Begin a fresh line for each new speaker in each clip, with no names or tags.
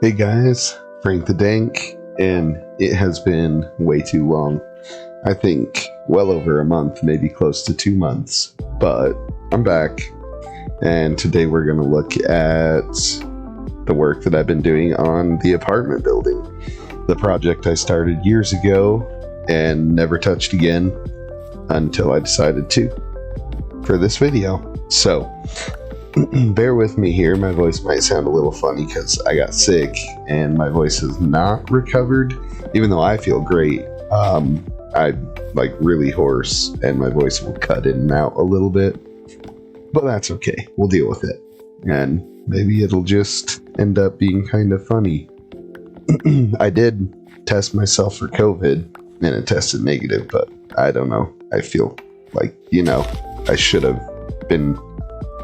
Hey guys, PhranqTheDanq, and it has been way too long. I think well over a month, maybe close to 2 months, but I'm back, and today we're going to look at the work that I've been doing on the apartment building, the project I started years ago and never touched again until I decided to for this video. So bear with me here. My voice might sound a little funny because I got sick and my voice is not recovered, even though I feel great. I'm like really hoarse and my voice will cut in and out a little bit, but that's okay. We'll deal with it, and maybe it'll just end up being kind of funny. I did test myself for COVID and it tested negative, but I don't know. I feel like, I should have been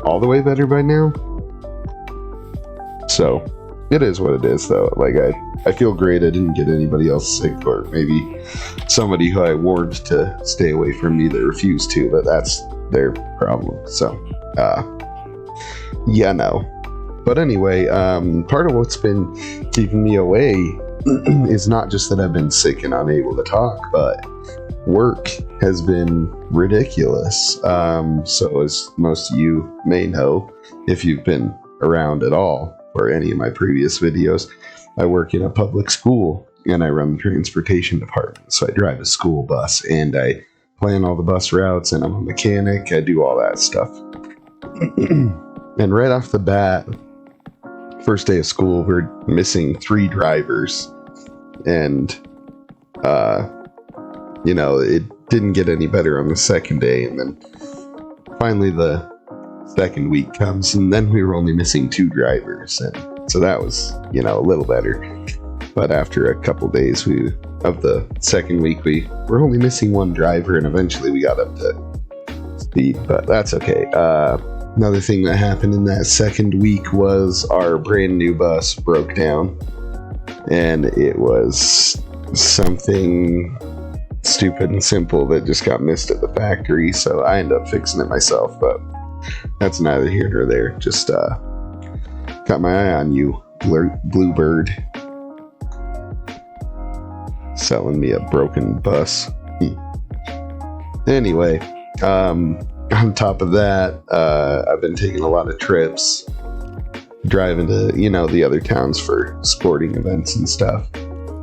all the way better by now. So it is what it is, though. Like I feel great. I didn't get anybody else sick, or maybe somebody who I warned to stay away from me that refused to, but that's their problem. So no. But anyway, part of what's been keeping me away is not just that I've been sick and unable to talk, but work has been ridiculous. So as most of you may know, if you've been around at all for any of my previous videos, I work in a public school and I run the transportation department. So I drive a school bus and I plan all the bus routes and I'm a mechanic. I do all that stuff. And right off the bat, first day of school, we're missing 3 drivers, and it didn't get any better on the second day, and then finally the second week comes, and then we were only missing 2 drivers, and so that was, a little better. But after a couple days of the second week, we were only missing 1 driver, and eventually we got up to speed, but that's okay. Another thing that happened in that second week was our brand new bus broke down, and it was something stupid and simple that just got missed at the factory, so I ended up fixing it myself, but that's neither here nor there. Just got my eye on you, Bluebird, selling me a broken bus. Anyway, on top of that, I've been taking a lot of trips, driving to, the other towns for sporting events and stuff.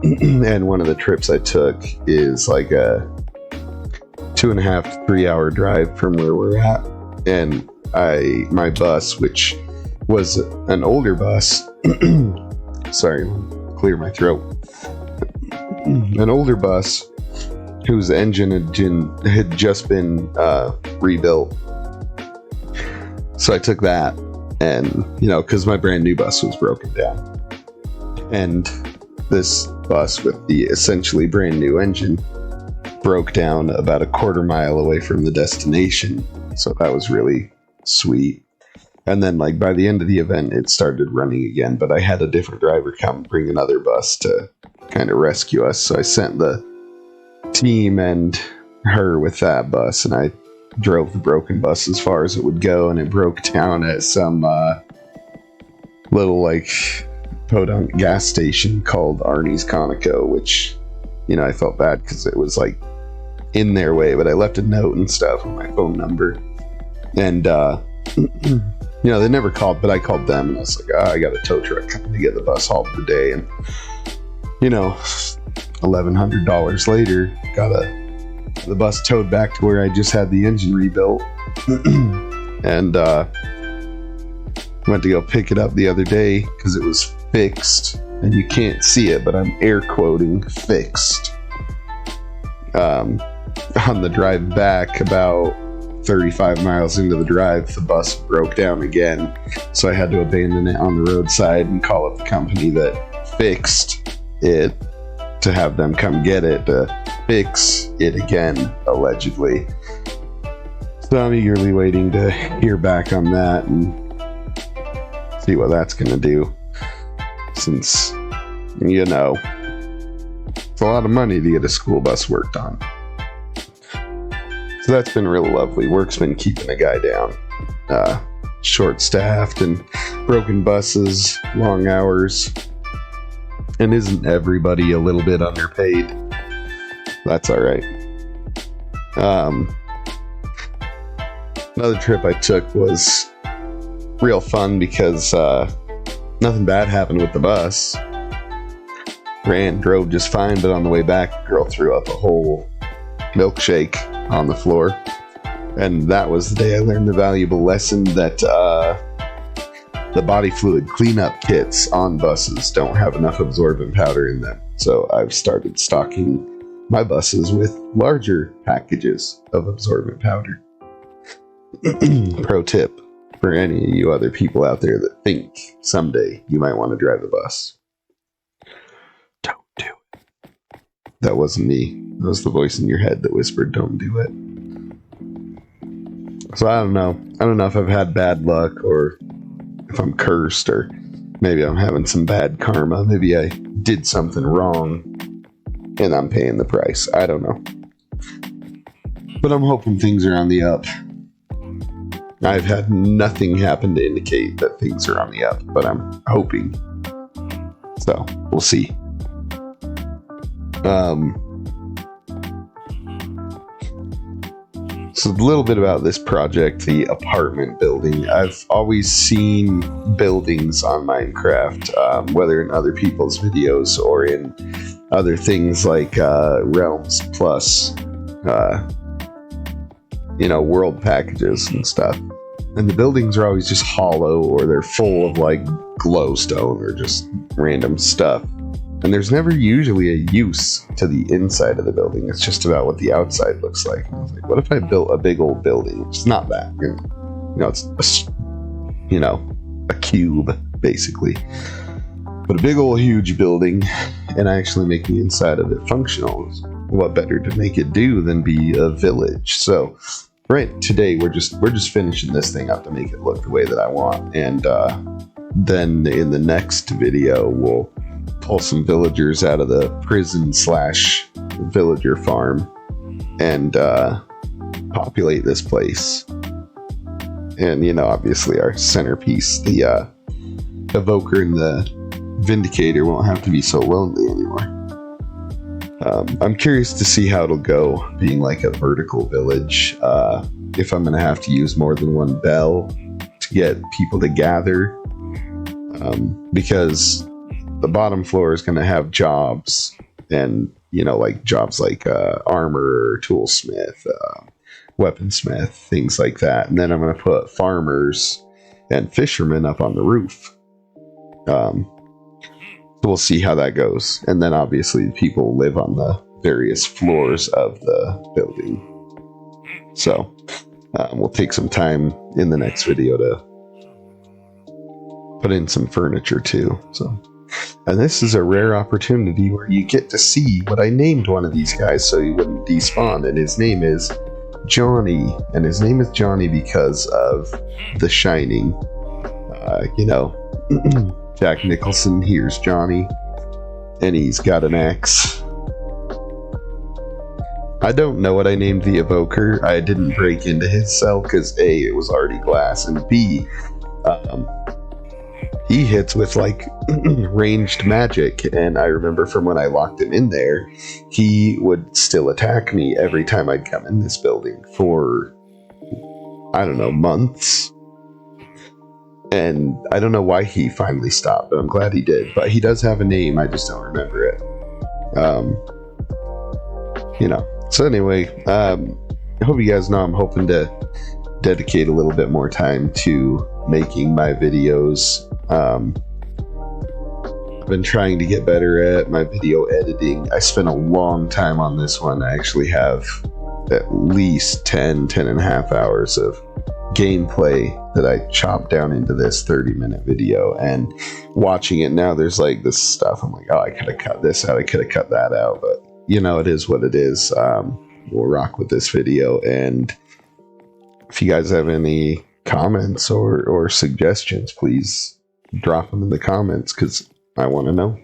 And one of the trips I took is like a 2.5 to 3 hour drive from where we're at. And my bus, which was an older bus, sorry, clear my throat. An older bus whose engine had just been rebuilt. So I took that, and because my brand new bus was broken down, and this bus with the essentially brand new engine broke down about a 1/4 mile away from the destination. So that was really sweet. And then by the end of the event, it started running again, but I had a different driver come bring another bus to kind of rescue us. So I sent the team and her with that bus, and I drove the broken bus as far as it would go, and it broke down at some little podunk gas station called Arnie's Conoco, which I felt bad because it was in their way, but I left a note and stuff with my phone number, and they never called, but I called them and I was like, I got a tow truck coming to get the bus hauled today, and $1,100 later, got the bus towed back to where I just had the engine rebuilt. And went to go pick it up the other day because it was fixed, and you can't see it, but I'm air quoting fixed. On the drive back, about 35 miles into the drive, the bus broke down again, so I had to abandon it on the roadside and call up the company that fixed it to have them come get it to fix it again, allegedly. So I'm eagerly waiting to hear back on that and see what that's gonna do, since it's a lot of money to get a school bus worked on. So that's been real lovely. Work's been keeping a guy down. Short-staffed and broken buses, long hours. And isn't everybody a little bit underpaid? That's alright. Another trip I took was real fun because nothing bad happened with the bus. Drove just fine, but on the way back, a girl threw up a whole milkshake on the floor. And that was the day I learned the valuable lesson that the body fluid cleanup kits on buses don't have enough absorbent powder in them. So I've started stocking my buses with larger packages of absorbent powder. Pro tip for any of you other people out there that think someday you might want to drive a bus. Don't do it. That wasn't me. That was the voice in your head that whispered, don't do it. So I don't know. I don't know if I've had bad luck or if I'm cursed or maybe I'm having some bad karma. Maybe I did something wrong and I'm paying the price. I don't know. But I'm hoping things are on the up. I've had nothing happen to indicate that things are on the up, but I'm hoping. So, we'll see. So a little bit about this project, the apartment building. I've always seen buildings on Minecraft, whether in other people's videos or in other things like Realms Plus, world packages and stuff. And the buildings are always just hollow or they're full of like glowstone or just random stuff. And there's never usually a use to the inside of the building. It's just about what the outside looks like. I was like, what if I built a big old building? It's not that. It's a cube, basically. But a big old huge building and actually make the inside of it functional. What better to make it do than be a village? So right today we're just finishing this thing up to make it look the way that I want. And then in the next video we'll pull some villagers out of the prison/villager farm and populate this place. And obviously our centerpiece, the evoker and the vindicator, won't have to be so lonely anymore. I'm curious to see how it'll go being like a vertical village, if I'm gonna have to use more than one bell to get people to gather, because the bottom floor is going to have jobs and, jobs like armor, toolsmith, weaponsmith, things like that. And then I'm going to put farmers and fishermen up on the roof. So we'll see how that goes. And then obviously people live on the various floors of the building. So we'll take some time in the next video to put in some furniture too. And this is a rare opportunity where you get to see what I named one of these guys so he wouldn't despawn. And his name is Johnny. And his name is Johnny because of The Shining. Jack Nicholson, here's Johnny. And he's got an axe. I don't know what I named the evoker. I didn't break into his cell because A, it was already glass, and B, he hits with like ranged magic, and I remember from when I locked him in there, he would still attack me every time I'd come in this building for, I don't know, months. And I don't know why he finally stopped, but I'm glad he did. But he does have a name, I just don't remember it. So anyway, I hope you guys know I'm hoping to dedicate a little bit more time to making my videos. I've been trying to get better at my video editing. I spent a long time on this one. I actually have at least 10 and a half hours of gameplay that I chopped down into this 30-minute video. And watching it now, there's like this stuff. I'm like, oh, I could have cut this out. I could have cut that out. But, it is what it is. We'll rock with this video. And if you guys have any comments or suggestions, please drop them in the comments because I want to know.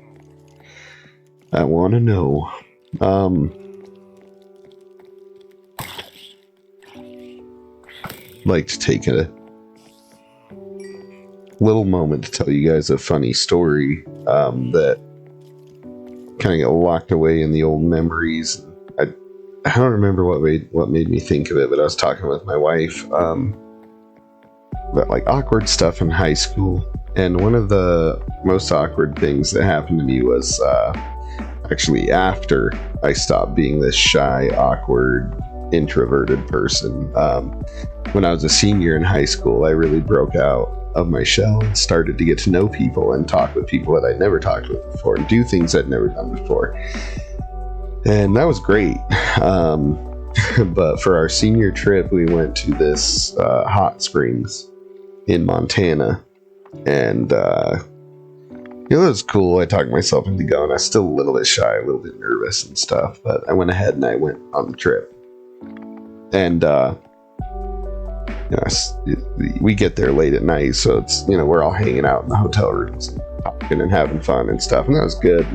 Like to take a little moment to tell you guys a funny story that kind of get locked away in the old memories. I don't remember what made me think of it, but I was talking with my wife about like awkward stuff in high school, and one of the most awkward things that happened to me was actually after I stopped being this shy, awkward, introverted person. When I was a senior in high school, I really broke out of my shell and started to get to know people and talk with people that I'd never talked with before and do things I'd never done before. And that was great. But for our senior trip, we went to this hot springs in Montana. And it was cool. I talked myself into going. I was still a little bit shy, a little bit nervous and stuff. But I went ahead and I went on the trip. And we get there late at night, so it's, we're all hanging out in the hotel rooms and talking and having fun and stuff, and that was good.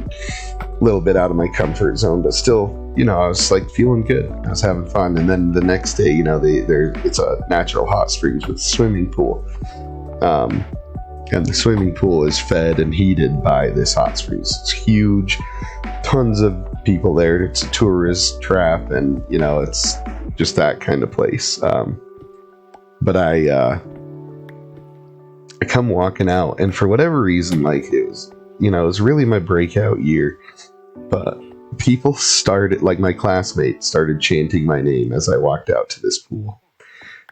A little bit out of my comfort zone, but still, I was like feeling good. I was having fun. And then the next day, it's a natural hot springs with a swimming pool, and the swimming pool is fed and heated by this hot springs. It's huge, tons of people there. It's a tourist trap, and it's just that kind of place. But I come walking out, and for whatever reason, like it was really my breakout year. But people started, like my classmates started chanting my name as I walked out to this pool.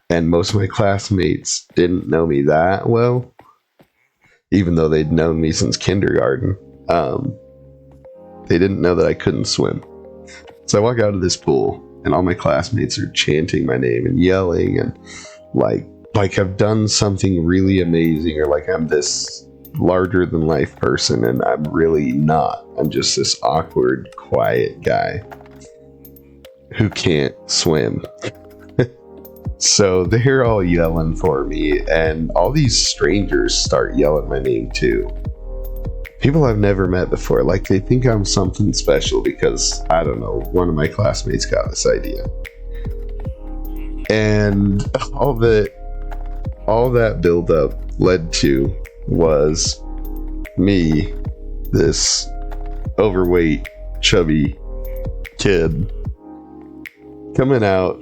And most of my classmates didn't know me that well, even though they'd known me since kindergarten. They didn't know that I couldn't swim. So I walk out of this pool, and all my classmates are chanting my name and yelling, and like I've done something really amazing, or like I'm this larger than life person, and I'm really not. I'm just this awkward, quiet guy who can't swim. So they're all yelling for me, and all these strangers start yelling my name too. People I've never met before, like they think I'm something special because, I don't know, one of my classmates got this idea. And all that build-up led to was me, this overweight, chubby kid, coming out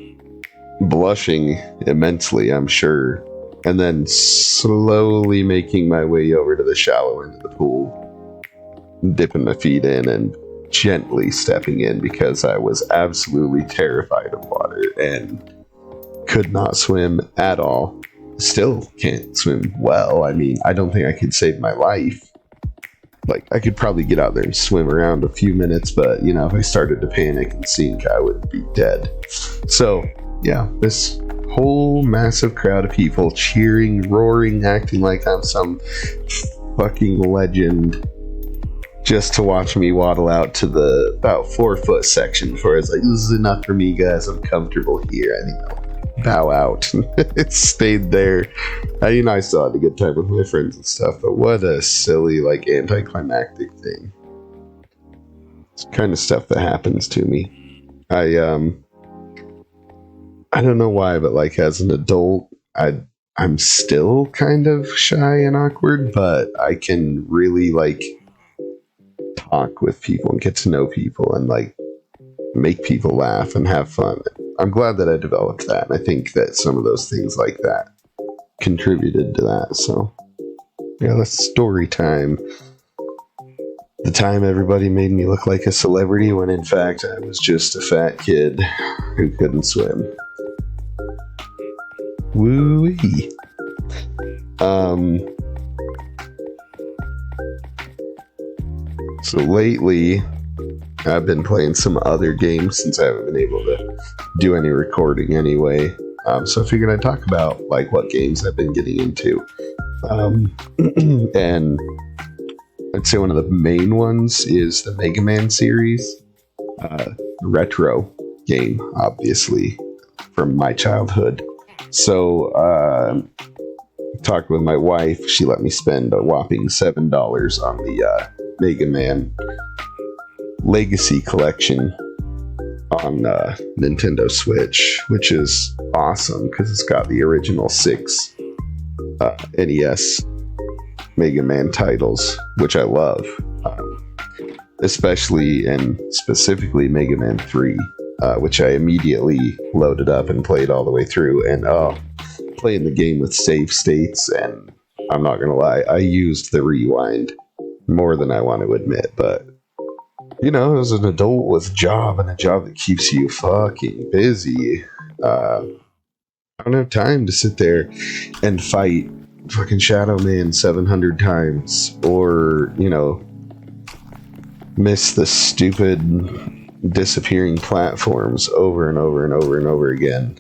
blushing immensely, I'm sure, and then slowly making my way over to the shallow end of the pool, dipping my feet in and gently stepping in because I was absolutely terrified of water and could not swim at all. Still can't swim well. I mean, I don't think I could save my life. Like, I could probably get out there and swim around a few minutes, but, if I started to panic and sink, I would be dead. So, yeah, this whole massive crowd of people cheering, roaring, acting like I'm some fucking legend, just to watch me waddle out to the about 4-foot section before it's like, this is enough for me, guys. I'm comfortable here. Bow out. It stayed there. I still had a good time with my friends and stuff, but what a silly, like, anticlimactic thing. It's the kind of stuff that happens to me. I don't know why, but like as an adult, I'm still kind of shy and awkward, but I can really like talk with people and get to know people and like make people laugh and have fun. I'm glad that I developed that, and I think that some of those things like that contributed to that. So yeah, that's story time. The time everybody made me look like a celebrity when in fact I was just a fat kid who couldn't swim. Woo-wee. So lately, I've been playing some other games since I haven't been able to do any recording anyway. So I figured I'd talk about like what games I've been getting into. And I'd say one of the main ones is the Mega Man series. Retro game, obviously, from my childhood. So talked with my wife. She let me spend a whopping $7 on the Mega Man Legacy Collection on Nintendo Switch, which is awesome because it's got the original 6 NES Mega Man titles, which I love. especially and specifically Mega Man 3, which I immediately loaded up and played all the way through. And playing the game with save states, and I'm not gonna lie, I used the rewind more than I want to admit, but as an adult with a job that keeps you fucking busy, I don't have time to sit there and fight fucking Shadow Man 700 times, or miss the stupid disappearing platforms over and over and over and over again.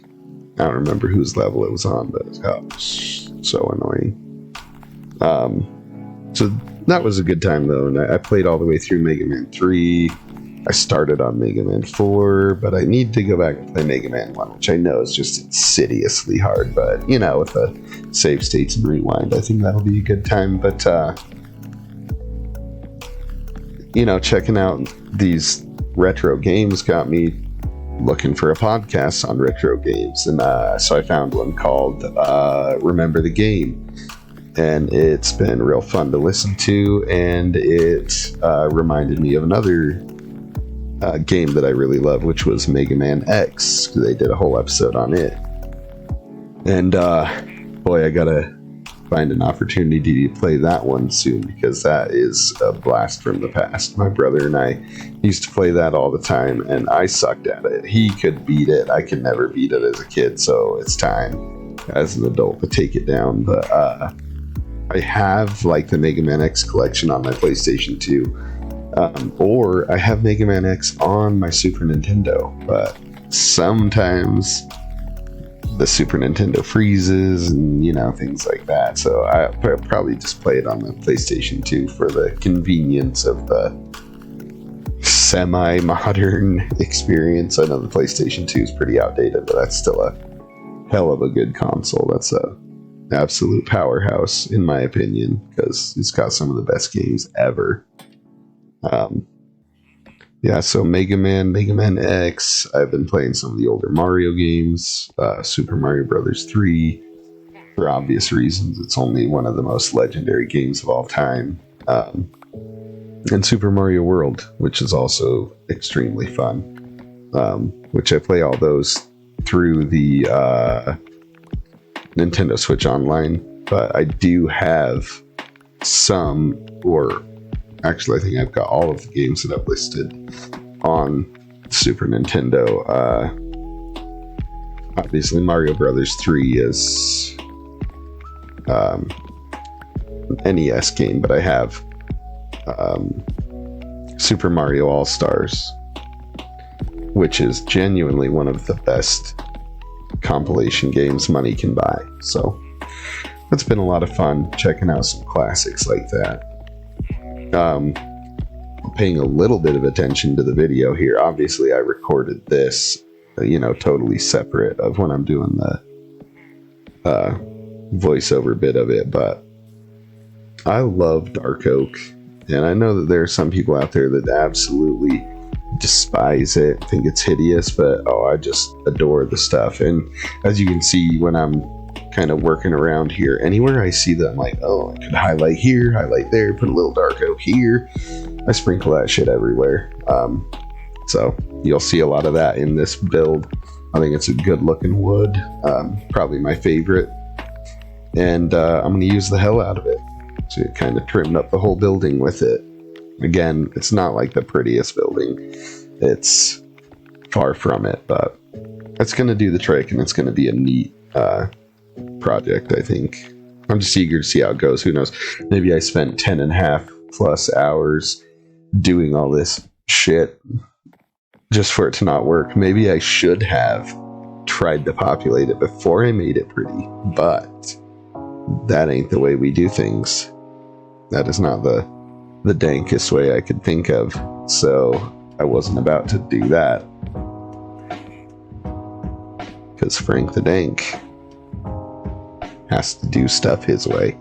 I don't remember whose level it was on, but it was so annoying. So that was a good time though, and I played all the way through Mega Man 3. I started on Mega Man 4, but I need to go back and play Mega Man 1, which I know is just insidiously hard, but with the save states and rewind, I think that'll be a good time. But checking out these retro games got me looking for a podcast on retro games, and so I found one called Remember the Game, and it's been real fun to listen to, and it reminded me of another game that I really love, which was Mega Man X. They did a whole episode on it, and boy, I gotta find an opportunity to play that one soon, because that is a blast from the past. My brother and I used to play that all the time, and I sucked at it. He could beat it. I could never beat it as a kid, so it's time as an adult to take it down. But I have the Mega Man X collection on my PlayStation 2, or I have Mega Man X on my Super Nintendo, but sometimes the Super Nintendo freezes and things like that, so I probably just play it on the PlayStation 2 for the convenience of the semi-modern experience. I know the PlayStation 2 is pretty outdated, but that's still a hell of a good console. That's a absolute powerhouse in my opinion, because it's got some of the best games ever. So Mega Man X. I've been playing some of the older Mario games, Super Mario Brothers 3, for obvious reasons. It's only one of the most legendary games of all time. And Super Mario World, which is also extremely fun, which I play all those through the Nintendo Switch Online, but I do have some, or actually I think I've got all of the games that I've listed on Super Nintendo. Obviously Mario Brothers 3 is an NES game, but I have Super Mario All-Stars, which is genuinely one of the best compilation games money can buy. So it's been a lot of fun checking out some classics like that. Paying a little bit of attention to the video here. Obviously I recorded this totally separate of when I'm doing the voiceover bit of it, but I love Dark Oak, and I know that there are some people out there that absolutely despise it, think it's hideous, but I just adore the stuff. And as you can see, when I'm kind of working around here, anywhere I see that I'm like, I could highlight here, highlight there, put a little Dark Oak here, I sprinkle that shit everywhere. So you'll see a lot of that in this build. I think it's a good looking wood, probably my favorite, and I'm going to use the hell out of it. So it kind of trimmed up the whole building with it. Again, it's not like the prettiest building, it's far from it, but it's going to do the trick, and it's going to be a neat project, I think. I'm just eager to see how it goes. Who knows? Maybe I spent 10.5+ hours doing all this shit just for it to not work. Maybe I should have tried to populate it before I made it pretty, but that ain't the way we do things. That is not the dankest way I could think of, so I wasn't about to do that, because PhranqTheDanq has to do stuff his way.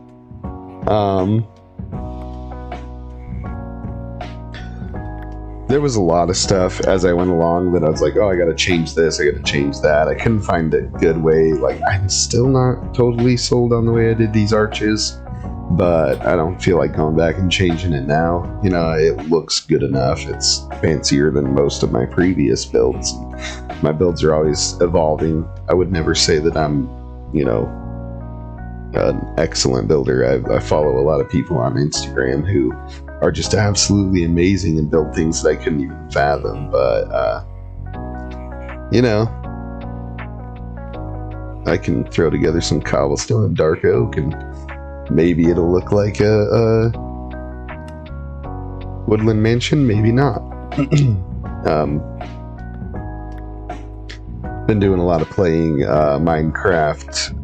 There was a lot of stuff as I went along that I was like, I gotta change this, I gotta change that. I couldn't find a good way. I'm still not totally sold on the way I did these arches, but I don't feel like going back and changing it now. You know, it looks good enough. It's fancier than most of my previous builds. My builds are always evolving. I would never say that I'm, you know, an excellent builder. I follow a lot of people on Instagram who are just absolutely amazing and build things that I couldn't even fathom. But, you know, I can throw together some cobblestone and dark oak, and maybe it'll look like a woodland mansion, maybe not. Been doing a lot of playing Minecraft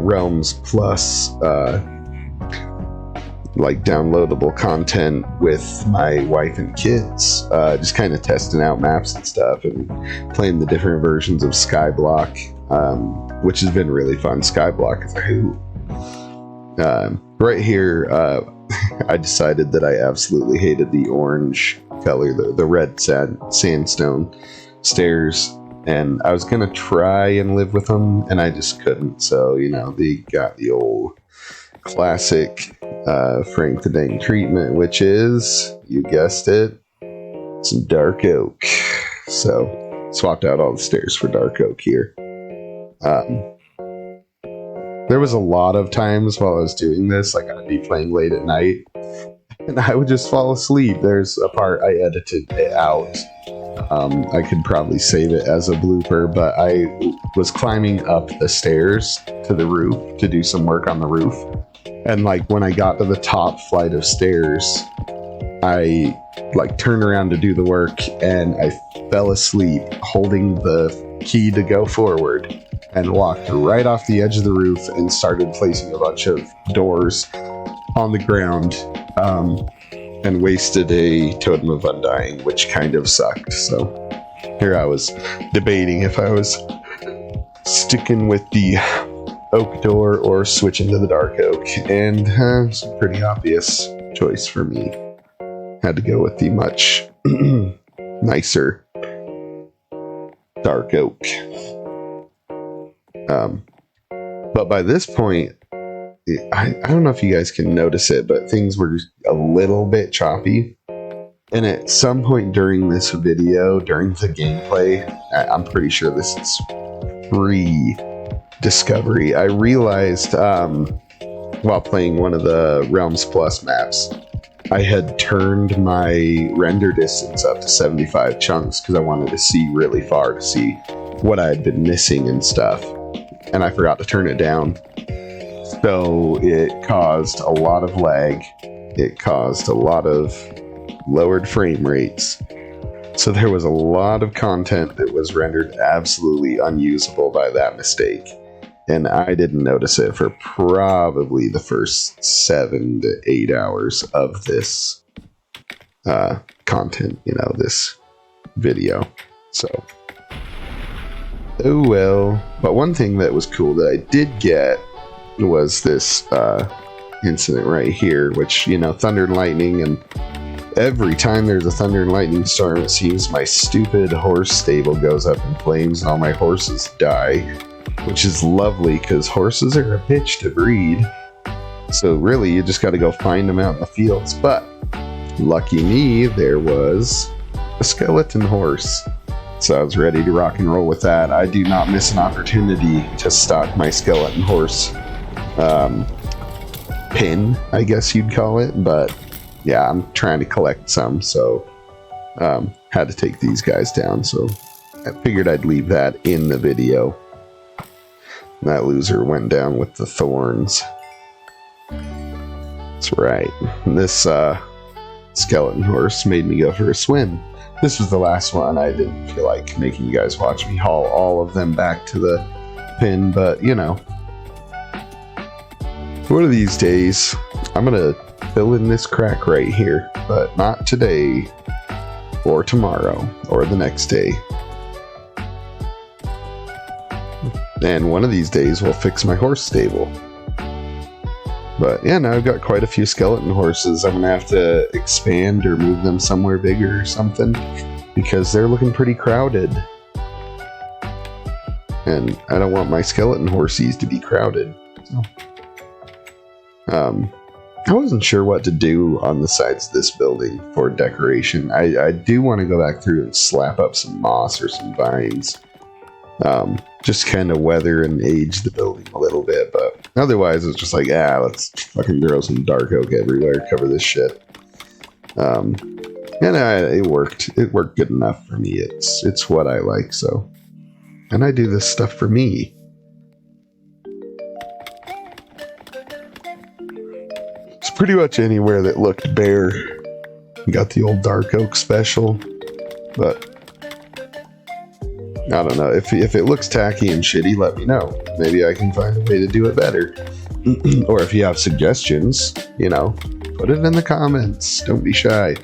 Realms Plus, like downloadable content with my wife and kids, just kind of testing out maps and stuff and playing the different versions of Skyblock, which has been really fun. Skyblock is a hoot. Right here, I decided that I absolutely hated the orange color, the red sandstone stairs, and I was gonna try and live with them, and I just couldn't. So, you know, they got the old classic PhranqTheDanq treatment, which is, you guessed it, some dark oak. So swapped out all the stairs for dark oak here. There was a lot of times while I was doing this, like I'd be playing late at night and I would just fall asleep. There's a part I edited it out. I could probably save it as a blooper, but I was climbing up the stairs to the roof to do some work on the roof. And like when I got to the top flight of stairs, I like turned around to do the work and I fell asleep holding the key to go forward, and walked right off the edge of the roof and started placing a bunch of doors on the ground, and wasted a Totem of Undying, which kind of sucked. So here I was debating if I was sticking with the oak door or switching to the dark oak, and it's a pretty obvious choice for me. Had to go with the much nicer dark oak. But by this point, I don't know if you guys can notice it, but things were a little bit choppy. And at some point during this video, during the gameplay, I'm pretty sure this is pre-discovery, I realized while playing one of the Realms Plus maps, I had turned my render distance up to 75 chunks because I wanted to see really far to see what I had been missing and stuff. And I forgot to turn it down. So it caused a lot of lag. It caused a lot of lowered frame rates. So there was a lot of content that was rendered absolutely unusable by that mistake. And I didn't notice it for probably the first 7 to 8 hours of this content, you know, this video. So, oh well. But one thing that was cool that I did get was this incident right here, which, you know, thunder and lightning, and every time there's a thunder and lightning storm, it seems my stupid horse stable goes up in flames and all my horses die, which is lovely because horses are a bitch to breed. So really, you just got to go find them out in the fields. But lucky me, there was a skeleton horse. So I was ready to rock and roll with that. I do not miss an opportunity to stock my skeleton horse pin, I guess you'd call it. But yeah, I'm trying to collect some, so had to take these guys down. So I figured I'd leave that in the video. That loser went down with the thorns. That's right. This skeleton horse made me go for a swim. This was the last one. I didn't feel like making you guys watch me haul all of them back to the pin, but you know, one of these days I'm gonna fill in this crack right here, but not today or tomorrow or the next day. And one of these days we'll fix my horse stable. But yeah, now I've got quite a few skeleton horses. I'm gonna have to expand or move them somewhere bigger or something, because they're looking pretty crowded. And I don't want my skeleton horsies to be crowded. So, I wasn't sure what to do on the sides of this building for decoration. I do want to go back through and slap up some moss or some vines. Just kind of weather and age the building a little bit, but otherwise it's just like, let's fucking throw some dark oak everywhere, cover this shit. And it worked. It worked good enough for me. It's what I like, so. And I do this stuff for me. It's pretty much anywhere that looked bare. Got the old dark oak special, but I don't know. If it looks tacky and shitty, let me know. Maybe I can find a way to do it better. Or if you have suggestions, put it in the comments. Don't be shy.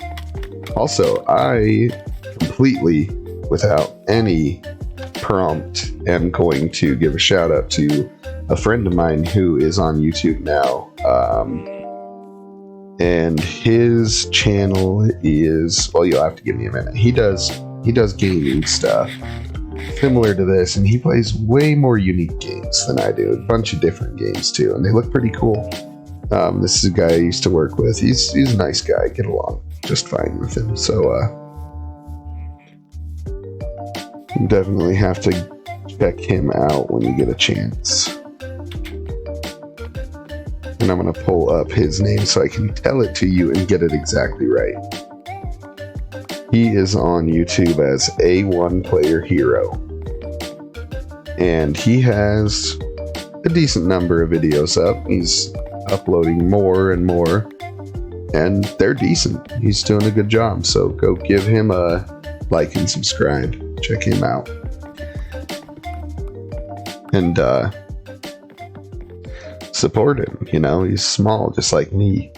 Also, I completely, without any prompt, am going to give a shout out to a friend of mine who is on YouTube now. And his channel is, well, you'll have to give me a minute. He does gaming stuff similar to this, and he plays way more unique games than I do. A bunch of different games too, and they look pretty cool. This is a guy I used to work with. He's a nice guy. Get along just fine with him. So you definitely have to check him out when you get a chance. And I'm going to pull up his name so I can tell it to you and get it exactly right. He is on YouTube as A1 Player Hero. And he has a decent number of videos up. He's uploading more and more. And they're decent. He's doing a good job. So go give him a like and subscribe. Check him out. And support him. He's small just like me.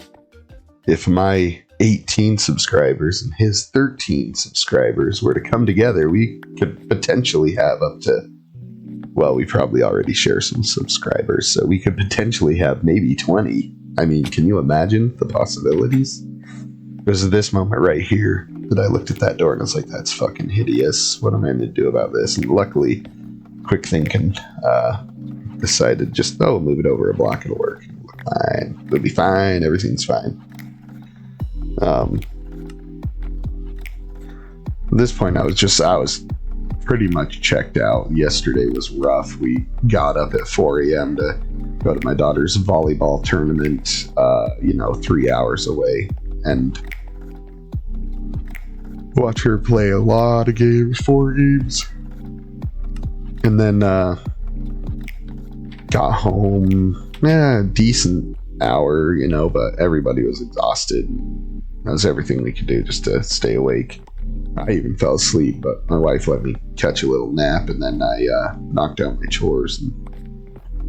If my 18 subscribers and his 13 subscribers were to come together, we could potentially have up to, well, we probably already share some subscribers, so we could potentially have maybe 20. I mean, can you imagine the possibilities? There's this moment right here that I looked at that door and I was like, that's fucking hideous. What am I going to do about this? And luckily, quick thinking, decided just, move it over a block, it'll work. It'll look fine. It'll be fine. Everything's fine. At this point, I was pretty much checked out. Yesterday was rough. We got up at 4 a.m. to go to my daughter's volleyball tournament, 3 hours away, and watch her play a lot of games, 4 games. And then got home, decent hour, but everybody was exhausted. That was everything we could do just to stay awake. I even fell asleep, but my wife let me catch a little nap, and then I knocked out my chores and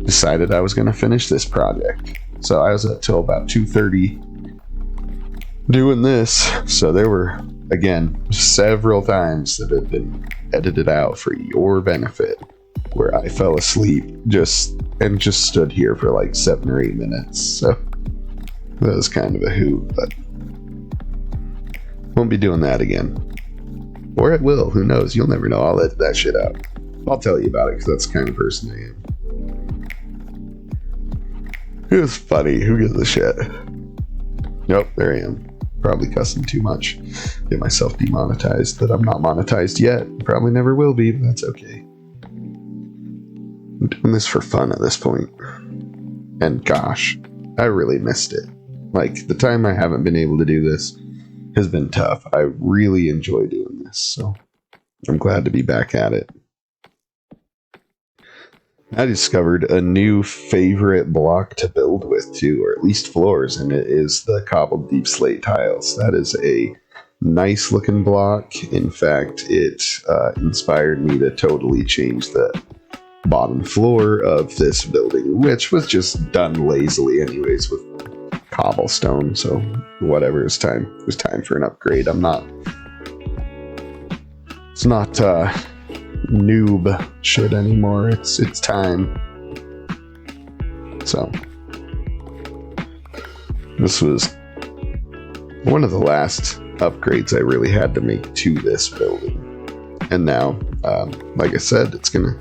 decided I was going to finish this project. So I was up till about 2:30 doing this. So there were, again, several times that have been edited out for your benefit where I fell asleep just stood here for like 7 or 8 minutes. So that was kind of a hoot, but won't be doing that again. Or it will, who knows? You'll never know. I'll edit that shit out. I'll tell you about it because that's the kind of person I am. It's funny. Who gives a shit? Nope, there I am. Probably cussing too much. Get myself demonetized, but I'm not monetized yet. Probably never will be, but that's okay. I'm doing this for fun at this point. And gosh, I really missed it. Like, the time I haven't been able to do this has been tough. I really enjoy doing this, so I'm glad to be back at it. I discovered a new favorite block to build with too, or at least floors, and it is the cobbled deep slate tiles. That is a nice looking block. In fact, it inspired me to totally change the bottom floor of this building, which was just done lazily anyways with cobblestone. So whatever, it was time for an upgrade. It's not noob shit anymore. It's time. So this was one of the last upgrades I really had to make to this building, and now like I said, it's gonna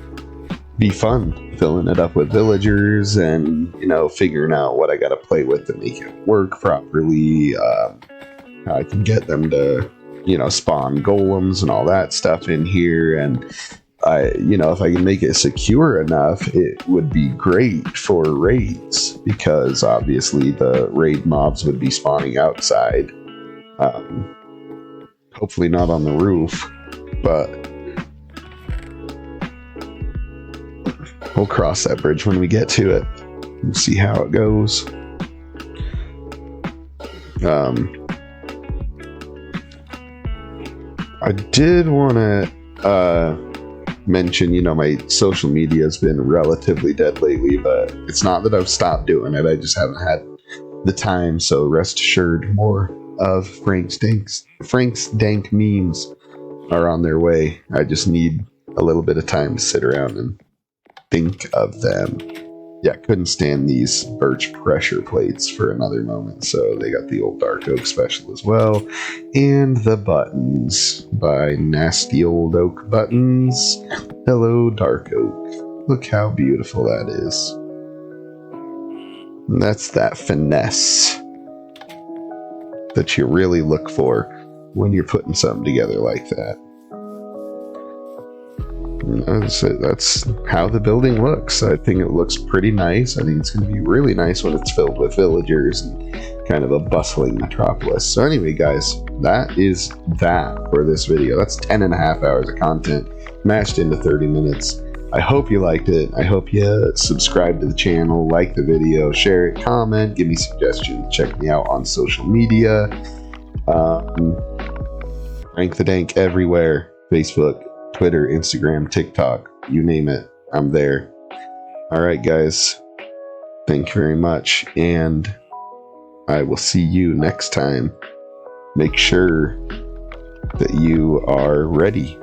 be fun, filling it up with villagers and, figuring out what I got to play with to make it work properly. How I can get them to, spawn golems and all that stuff in here. And if I can make it secure enough, it would be great for raids, because obviously the raid mobs would be spawning outside. Hopefully not on the roof, but we'll cross that bridge when we get to it. We'll see how it goes. I did want to mention, my social media has been relatively dead lately, but it's not that I've stopped doing it. I just haven't had the time. So rest assured, more of PhranqTheDanq memes are on their way. I just need a little bit of time to sit around and think of them. Yeah, couldn't stand these birch pressure plates for another moment, so they got the old dark oak special as well. And the buttons by Nasty Old Oak Buttons. Hello, dark oak. Look how beautiful that is. And that's that finesse that you really look for when you're putting something together like that. That's how the building looks. I think it looks pretty nice. I think it's going to be really nice when it's filled with villagers and kind of a bustling metropolis. So anyway, guys, that is that for this video. That's 10.5 hours of content mashed into 30 minutes. I hope you liked it. I hope you subscribe to the channel, like the video, share it, comment, give me suggestions, check me out on social media. PhranqTheDanq everywhere. Facebook, Twitter, Instagram, TikTok, you name it, I'm there. Alright, guys. Thank you very much, and I will see you next time. Make sure that you are ready.